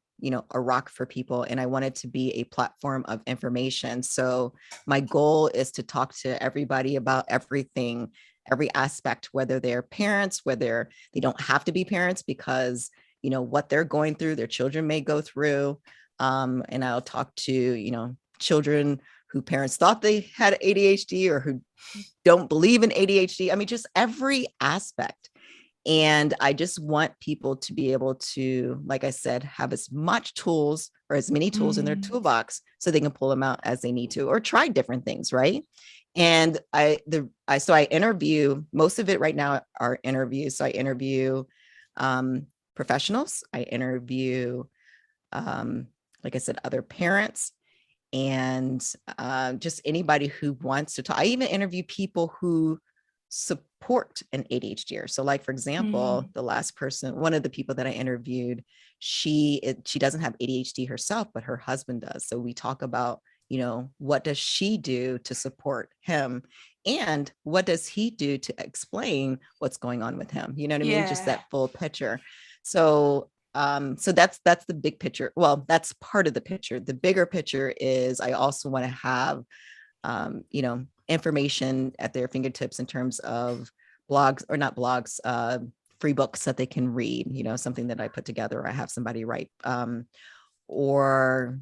rock for people, and I wanted to be a platform of information. So my goal is to talk to everybody about everything, every aspect, whether they're parents, whether they don't have to be parents, because what they're going through, their children may go through. And I'll talk to, children who parents thought they had ADHD or who don't believe in ADHD. I mean, just every aspect. And I just want people to be able to, like I said, have as much tools or as many tools in their toolbox so they can pull them out as they need to, or try different things, right? And so I interview, most of it right now are interviews. So I interview professionals. I interview, like I said, other parents, and just anybody who wants to talk. I even interview people who support an ADHDer. So like, for example, the last person, one of the people that I interviewed, she doesn't have ADHD herself, but her husband does. So we talk about, what does she do to support him? And what does he do to explain what's going on with him? You know what I mean? Just that full picture. So that's the big picture. Well, that's part of the picture. The bigger picture is I also want to have, information at their fingertips in terms of blogs, or not blogs, free books that they can read, something that I put together, or I have somebody write, or,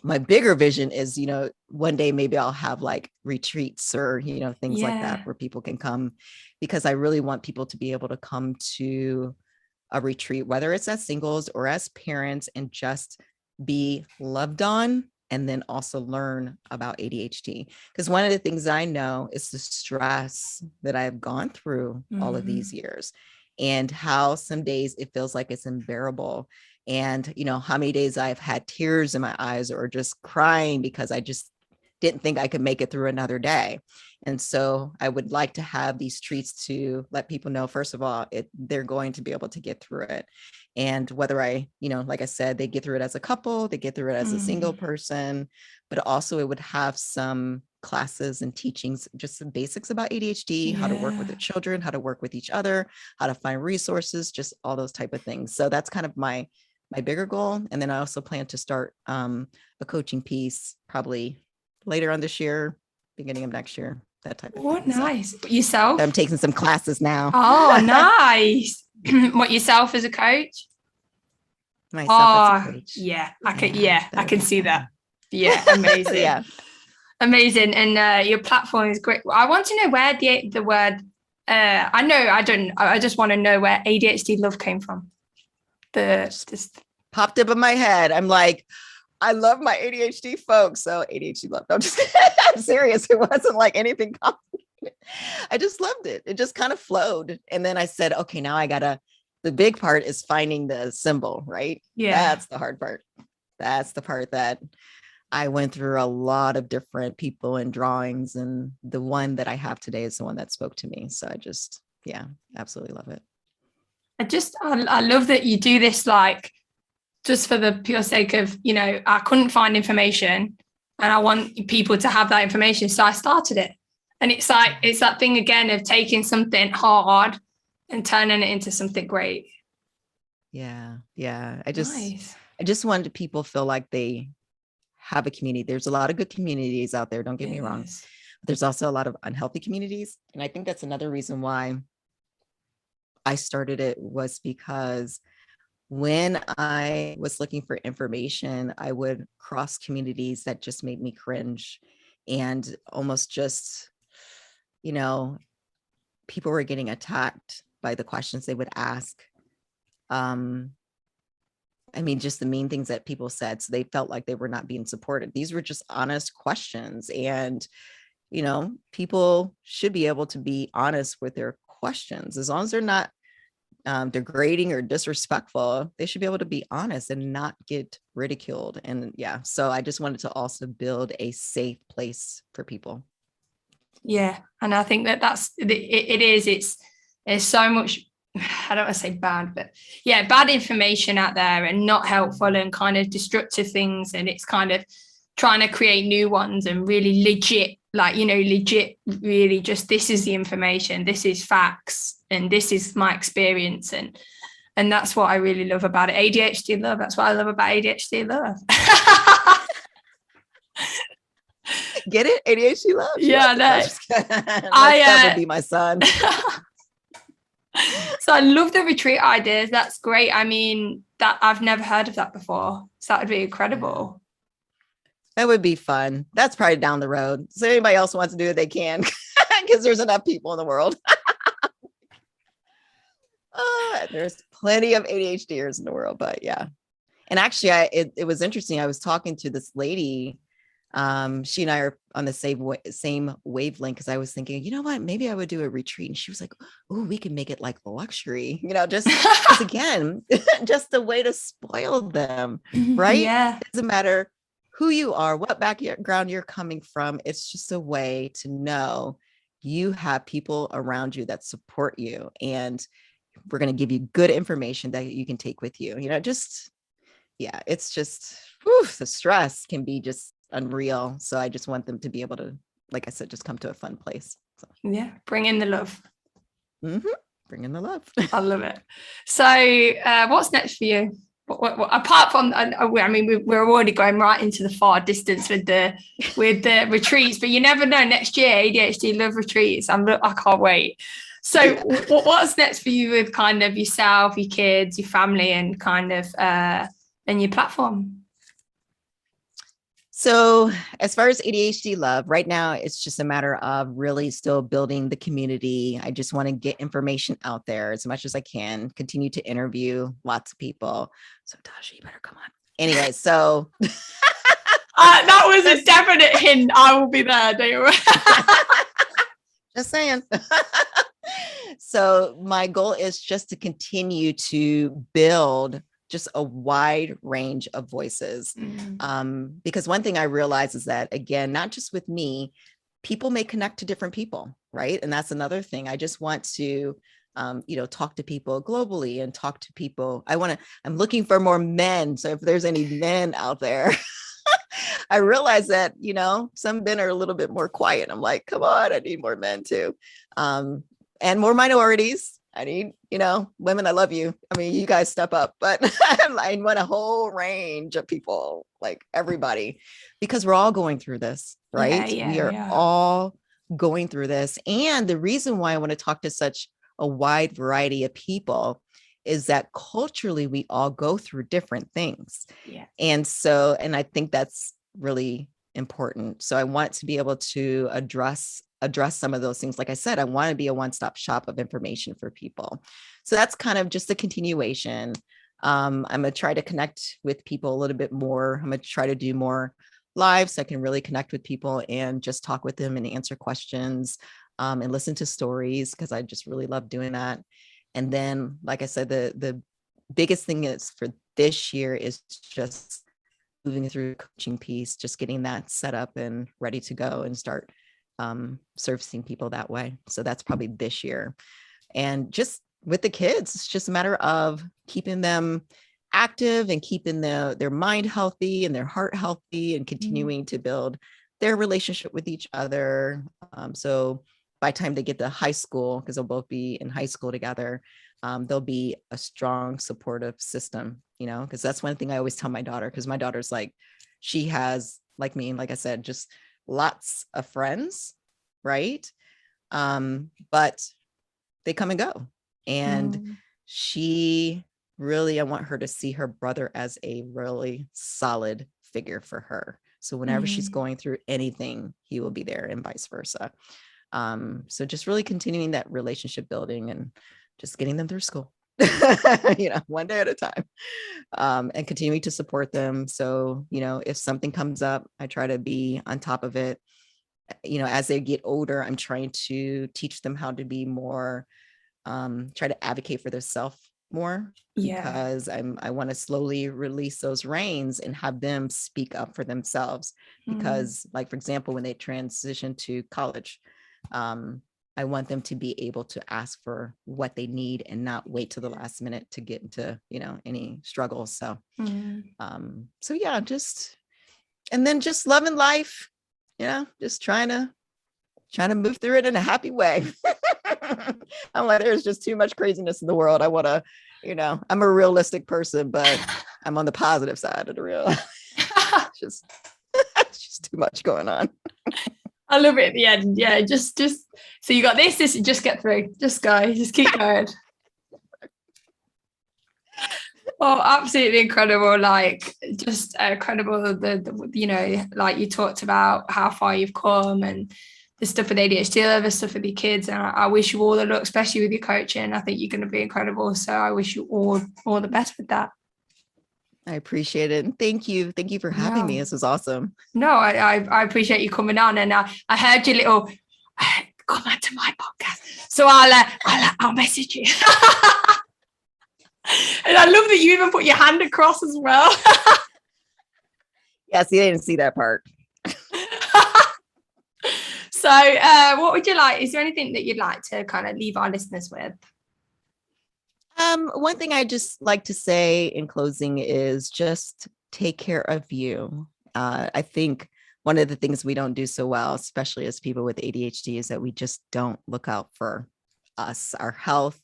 my bigger vision is, one day maybe I'll have like retreats or, things like that where people can come, because I really want people to be able to come to a retreat, whether it's as singles or as parents, and just be loved on, and then also learn about ADHD. Because one of the things I know is the stress that I've gone through all of these years, and how some days it feels like it's unbearable. And, how many days I've had tears in my eyes, or just crying because I just didn't think I could make it through another day. And so I would like to have these treats to let people know, first of all, they're going to be able to get through it. And whether like I said, they get through it as a couple, they get through it as a single person, but also it would have some classes and teachings, just some basics about ADHD, how to work with the children, how to work with each other, how to find resources, just all those type of things. So that's kind of my my bigger goal. And then I also plan to start a coaching piece probably later on this year, beginning of next year, that type of Oh, thing. nice. So, yourself? I'm taking some classes now. Oh, nice. What, yourself as a coach? Myself as a coach. Yeah, I can see fun. that. Yeah, amazing. Yeah. Amazing. And your platform is great. I want to know where the word I just want to know where ADHD love came from. Just popped up in my head. I'm like, I love my ADHD folks. So ADHD love. No, I'm serious. It wasn't like anything complicated. I just loved it. It just kind of flowed. And then I said, okay, now the big part is finding the symbol, right? Yeah. That's the hard part. That's the part that I went through a lot of different people and drawings. And the one that I have today is the one that spoke to me. So I just, absolutely love it. I love that you do this, like, just for the pure sake of, I couldn't find information and I want people to have that information. So I started it. And it's that thing again of taking something hard and turning it into something great. Yeah. I just wanted people to feel like they have a community. There's a lot of good communities out there. Don't get me wrong. But there's also a lot of unhealthy communities. And I think that's another reason why I started it, was because when I was looking for information, I would cross communities that just made me cringe, and almost just, people were getting attacked by the questions they would ask. Just the mean things that people said. So they felt like they were not being supported. These were just honest questions. And, people should be able to be honest with their questions. As long as they're not degrading or disrespectful, they should be able to be honest and not get ridiculed. And so I just wanted to also build a safe place for people. Yeah. And I think it's so much, I don't want to say bad, but bad information out there and not helpful and kind of destructive things. And it's kind of trying to create new ones and really legit, really just, this is the information, this is facts, and this is my experience. And that's what I really love about it. ADHD love. That's what I love about ADHD love. Get it? ADHD love. Yeah, that would be my son. So I love the retreat ideas. That's great. I mean, that I've never heard of that before. So that would be incredible. That would be fun. That's probably down the road. So anybody else wants to do it, they can, because there's enough people in the world. There's plenty of ADHDers in the world, but yeah. And actually, it was interesting. I was talking to this lady. She and I are on the same wavelength, because I was thinking, you know what, maybe I would do a retreat. And she was like, oh, we can make it like luxury, just again, just a way to spoil them, right? Yeah. It doesn't matter who you are, what background you're coming from. It's just a way to know you have people around you that support you, and we're going to give you good information that you can take with you. It's just, the stress can be just unreal. So I just want them to be able to, like I said, just come to a fun place. So. Yeah, bring in the love. Mm-hmm. Bring in the love. I love it. So what's next for you? What, apart from, we're already going right into the far distance with the retreats, but you never know. Next year, ADHD love retreats. I can't wait. So what's next for you with kind of yourself, your kids, your family, and kind of and your platform? So as far as ADHD love, right now, it's just a matter of really still building the community. I just want to get information out there as much as I can, continue to interview lots of people. So Tasha, you better come on. Anyway, so. That was a definite hint. I will be there. Don't you worry. Just saying. So my goal is just to continue to build just a wide range of voices. Because one thing I realize is that, again, not just with me, people may connect to different people, right? And that's another thing. I just want to, talk to people globally and talk to people. I'm looking for more men. So if there's any men out there, I realize that, some men are a little bit more quiet. I'm like, come on, I need more men too. And more minorities. I need, women, I love you. I mean, you guys step up, but I want a whole range of people, like everybody, because we're all going through this, right? We are all going through this. And the reason why I want to talk to such a wide variety of people is that culturally we all go through different things. Yeah. And I think that's really important. So I want to be able to address some of those things. Like I said, I want to be a one-stop shop of information for people. So that's kind of just a continuation. I'm going to try to connect with people a little bit more. I'm going to try to do more live so I can really connect with people and just talk with them and answer questions, and listen to stories, because I just really love doing that. And then, like I said, the biggest thing is for this year is just moving through the coaching piece, just getting that set up and ready to go and start servicing people that way. So that's probably this year. And just with the kids, it's just a matter of keeping them active and keeping their mind healthy and their heart healthy and continuing to build their relationship with each other. So by the time they get to high school, because they'll both be in high school together, there'll be a strong supportive system, because that's one thing I always tell my daughter, because my daughter's like, she has, like me, and like I said, just lots of friends, right? But they come and go. And she really, I want her to see her brother as a really solid figure for her. So whenever she's going through anything, he will be there, and vice versa. So just really continuing that relationship building and just getting them through school, one day at a time, and continuing to support them. So, if something comes up, I try to be on top of it. As they get older, I'm trying to teach them how to be more, try to advocate for themselves more, because I want to slowly release those reins and have them speak up for themselves. Because like, for example, when they transition to college, I want them to be able to ask for what they need and not wait till the last minute to get into, any struggles. So, so yeah, and then just loving life, just trying to move through it in a happy way. I'm like, there's just too much craziness in the world. I want to, I'm a realistic person, but I'm on the positive side of the real. it's just too much going on. I love it at the end. Yeah, just so you got this, just get through. Just go, just keep going. Oh, absolutely incredible. Like, just incredible. The like you talked about how far you've come and the stuff with ADHD, the stuff with your kids. And I wish you all the luck, especially with your coaching. I think you're going to be incredible. So I wish you all the best with that. I appreciate it. And thank you. Thank you for having me. This was awesome. No, I appreciate you coming on. And I heard your little come on to my podcast. So I'll message you. And I love that you even put your hand across as well. Yeah, see, they didn't see that part. So what would you like? Is there anything that you'd like to kind of leave our listeners with? One thing I just like to say in closing is just take care of you. I think one of the things we don't do so well, especially as people with ADHD, is that we just don't look out for us, our health,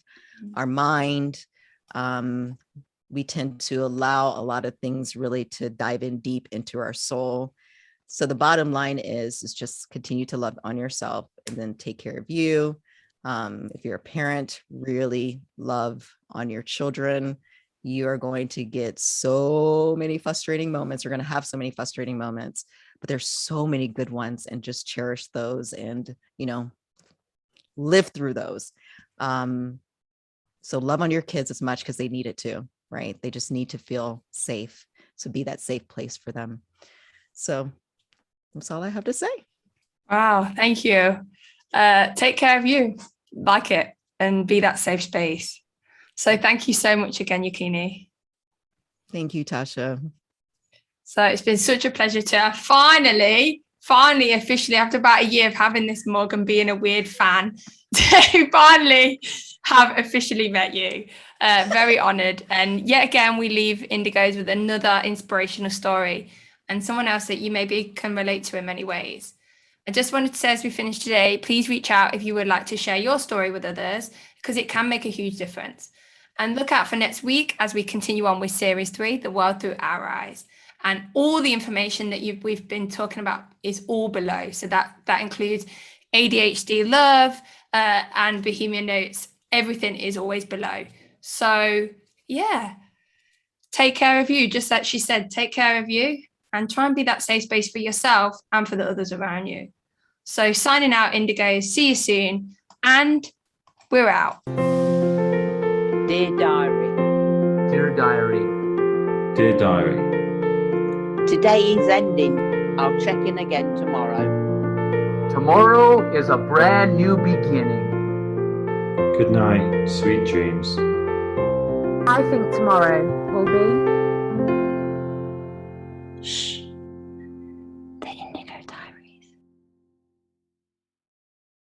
our mind. We tend to allow a lot of things really to dive in deep into our soul. So the bottom line is just continue to love on yourself and then take care of you. If you're a parent, really love on your children. You are going to get so many frustrating moments. You're going to have so many frustrating moments, but there's so many good ones, and just cherish those and, live through those. So love on your kids as much, because they need it too, right? They just need to feel safe. So be that safe place for them. So that's all I have to say. Wow. Thank you. Take care of you, like it, and be that safe space. So thank you so much again, Yakini. Thank you, Tasha. So it's been such a pleasure to finally, officially, after about a year of having this mug and being a weird fan, to finally have officially met you. Very honoured. And yet again, we leave Indigos with another inspirational story and someone else that you maybe can relate to in many ways. I just wanted to say, as we finish today, please reach out if you would like to share your story with others. because it can make a huge difference. And look out for next week as we continue on with series 3, The World Through Our Eyes. And all the information that we've been talking about is all below. So that includes ADHD love and Bohemian Notes. Everything is always below. So yeah, take care of you. Just like she said, take care of you and try and be that safe space for yourself and for the others around you. So signing out, Indigos. See you soon. And we're out. Dear diary. Dear diary. Dear diary. Today is ending. I'll check in again tomorrow. Tomorrow is a brand new beginning. Good night, sweet dreams. I think tomorrow will be